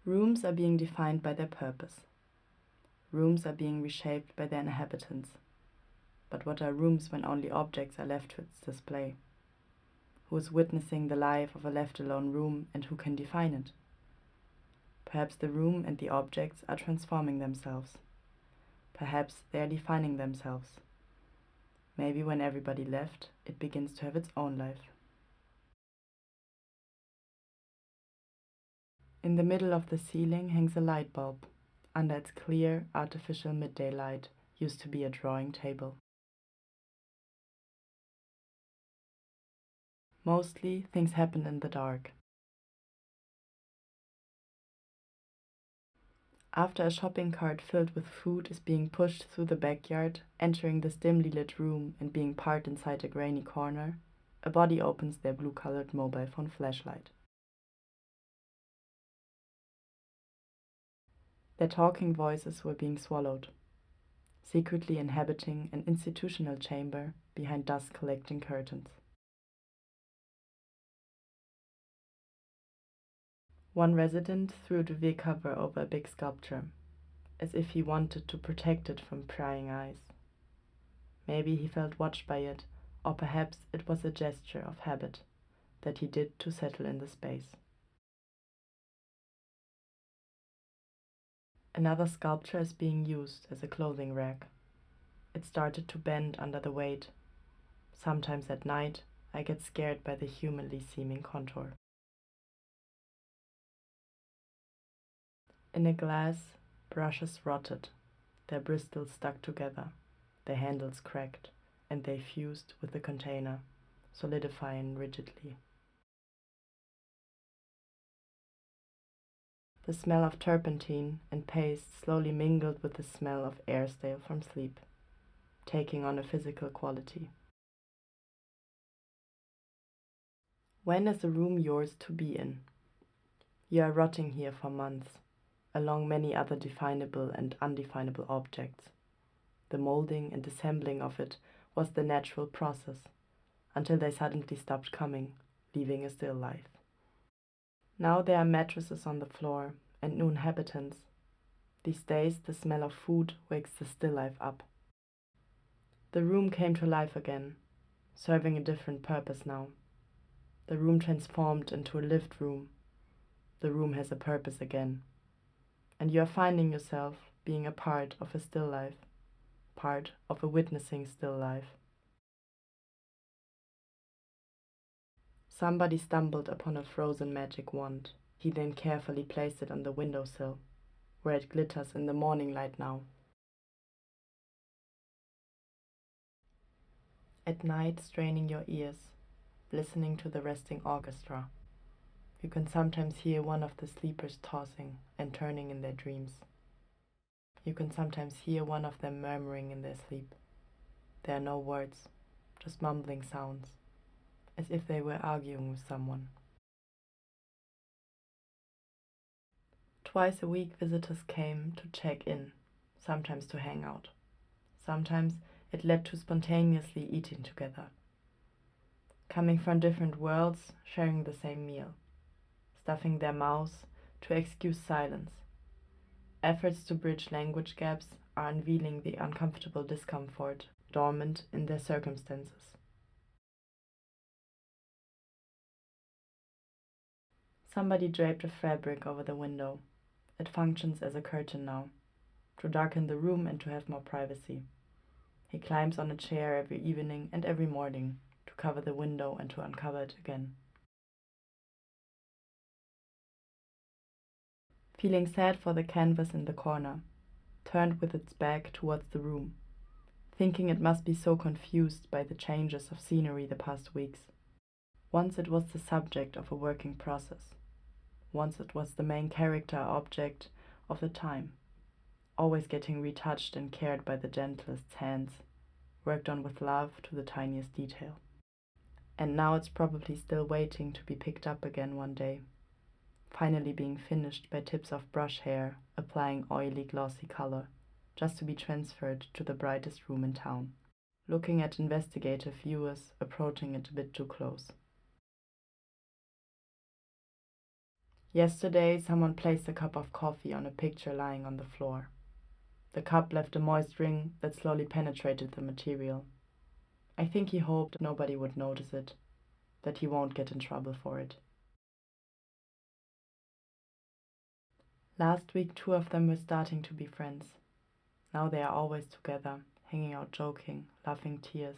Rooms are being defined by their purpose. Rooms are being reshaped by their inhabitants. But what are rooms when only objects are left to its display? Who is witnessing the life of a left-alone room, and who can define it? Perhaps the room and the objects are transforming themselves. Perhaps they are defining themselves. Maybe when everybody left, it begins to have its own life. In the middle of the ceiling hangs a light bulb. Under its clear, artificial midday light used to be a drawing table. Mostly, things happen in the dark. After a shopping cart filled with food is being pushed through the backyard, entering this dimly lit room and being parked inside a grainy corner, a body opens their blue-colored mobile phone flashlight. Their talking voices were being swallowed, secretly inhabiting an institutional chamber behind dust-collecting curtains. One resident threw a duvet cover over a big sculpture, as if he wanted to protect it from prying eyes. Maybe he felt watched by it, or perhaps it was a gesture of habit that he did to settle in the space. Another sculpture is being used as a clothing rack. It started to bend under the weight. Sometimes at night, I get scared by the humanly seeming contour. In a glass, brushes rotted, their bristles stuck together, their handles cracked, and they fused with the container, solidifying rigidly. The smell of turpentine and paste slowly mingled with the smell of air stale from sleep, taking on a physical quality. When is a room yours to be in? You are rotting here for months, along many other definable and undefinable objects. The molding and assembling of it was the natural process, until they suddenly stopped coming, leaving a still life. Now there are mattresses on the floor and new inhabitants. These days the smell of food wakes the still life up. The room came to life again, serving a different purpose now. The room transformed into a lived room. The room has a purpose again. And you are finding yourself being a part of a still life, part of a witnessing still life. Somebody stumbled upon a frozen magic wand. He then carefully placed it on the windowsill, where it glitters in the morning light now. At night, straining your ears, listening to the resting orchestra, you can sometimes hear one of the sleepers tossing and turning in their dreams. You can sometimes hear one of them murmuring in their sleep. There are no words, just mumbling sounds, as if they were arguing with someone. Twice a week visitors came to check in, sometimes to hang out. Sometimes it led to spontaneously eating together. Coming from different worlds, sharing the same meal. Stuffing their mouths to excuse silence. Efforts to bridge language gaps are unveiling the uncomfortable discomfort dormant in their circumstances. Somebody draped a fabric over the window. It functions as a curtain now, to darken the room and to have more privacy. He climbs on a chair every evening and every morning to cover the window and to uncover it again. Feeling sad for the canvas in the corner, turned with its back towards the room, thinking it must be so confused by the changes of scenery the past weeks. Once it was the subject of a working process. Once it was the main character object of the time, always getting retouched and cared by the gentlest hands, worked on with love to the tiniest detail. And now it's probably still waiting to be picked up again one day, finally being finished by tips of brush hair applying oily glossy color, just to be transferred to the brightest room in town, looking at investigative viewers approaching it a bit too close. Yesterday, someone placed a cup of coffee on a picture lying on the floor. The cup left a moist ring that slowly penetrated the material. I think he hoped nobody would notice it, that he won't get in trouble for it. Last week, 2 of them were starting to be friends. Now they are always together, hanging out, joking, laughing tears,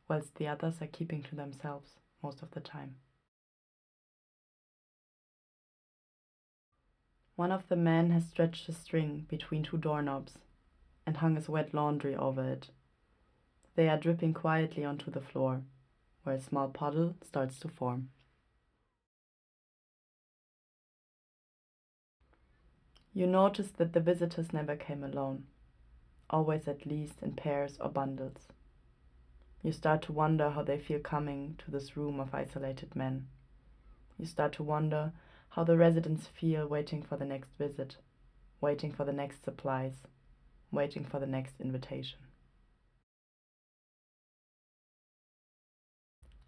whilst the others are keeping to themselves most of the time. One of the men has stretched a string between 2 doorknobs and hung his wet laundry over it. They are dripping quietly onto the floor, where a small puddle starts to form. You notice that the visitors never came alone, always at least in pairs or bundles. You start to wonder how they feel coming to this room of isolated men. You start to wonder how the residents feel waiting for the next visit, waiting for the next supplies, waiting for the next invitation.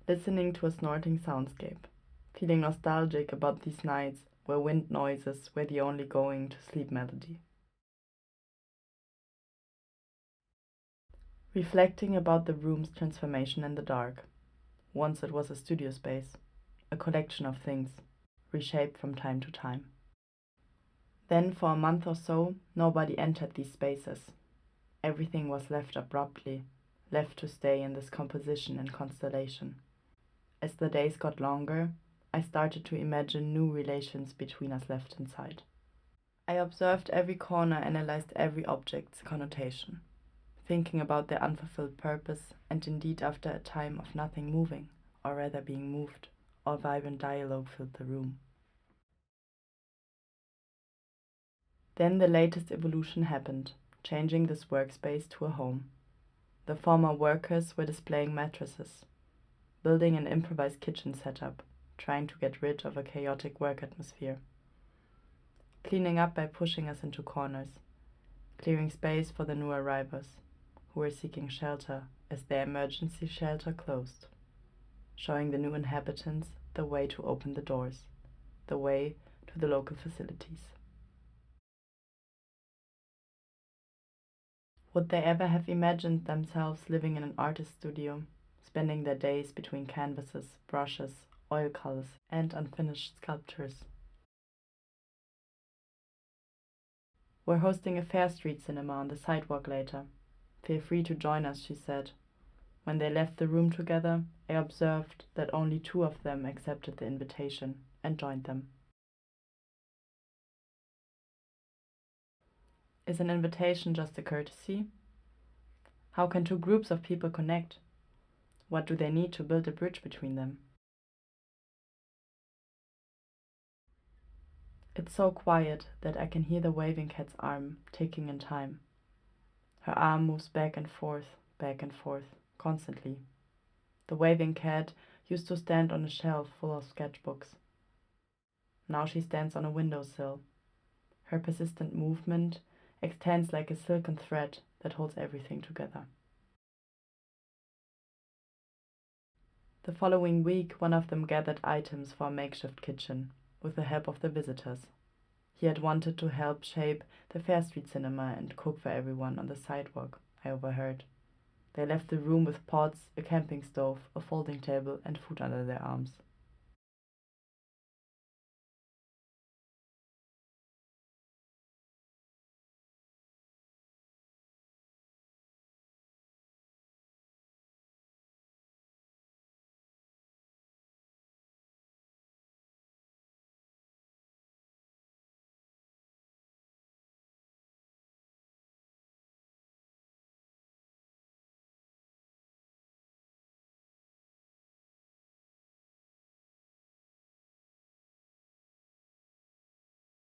Listening to a snorting soundscape, feeling nostalgic about these nights where wind noises were the only going to sleep melody. Reflecting about the room's transformation in the dark. Once it was a studio space, a collection of things, reshaped from time to time. Then for a month or so, nobody entered these spaces. Everything was left abruptly, left to stay in this composition and constellation. As the days got longer, I started to imagine new relations between us left inside. I observed every corner, analyzed every object's connotation, thinking about their unfulfilled purpose, and indeed after a time of nothing moving, or rather being moved, all vibrant dialogue filled the room. Then the latest evolution happened, changing this workspace to a home. The former workers were displaying mattresses, building an improvised kitchen setup, trying to get rid of a chaotic work atmosphere. Cleaning up by pushing us into corners, clearing space for the new arrivals, who were seeking shelter as their emergency shelter closed, showing the new inhabitants the way to open the doors, the way to the local facilities. Would they ever have imagined themselves living in an artist studio, spending their days between canvases, brushes, oil colors, and unfinished sculptures? We're hosting a Fair Street cinema on the sidewalk later. Feel free to join us, she said. When they left the room together, I observed that only 2 of them accepted the invitation and joined them. Is an invitation just a courtesy? How can 2 groups of people connect? What do they need to build a bridge between them? It's so quiet that I can hear the waving cat's arm ticking in time. Her arm moves back and forth, constantly. The waving cat used to stand on a shelf full of sketchbooks. Now she stands on a windowsill. Her persistent movement extends like a silken thread that holds everything together. The following week, one of them gathered items for a makeshift kitchen, with the help of the visitors. He had wanted to help shape the Fair Street cinema and cook for everyone on the sidewalk, I overheard. They left the room with pots, a camping stove, a folding table, and food under their arms.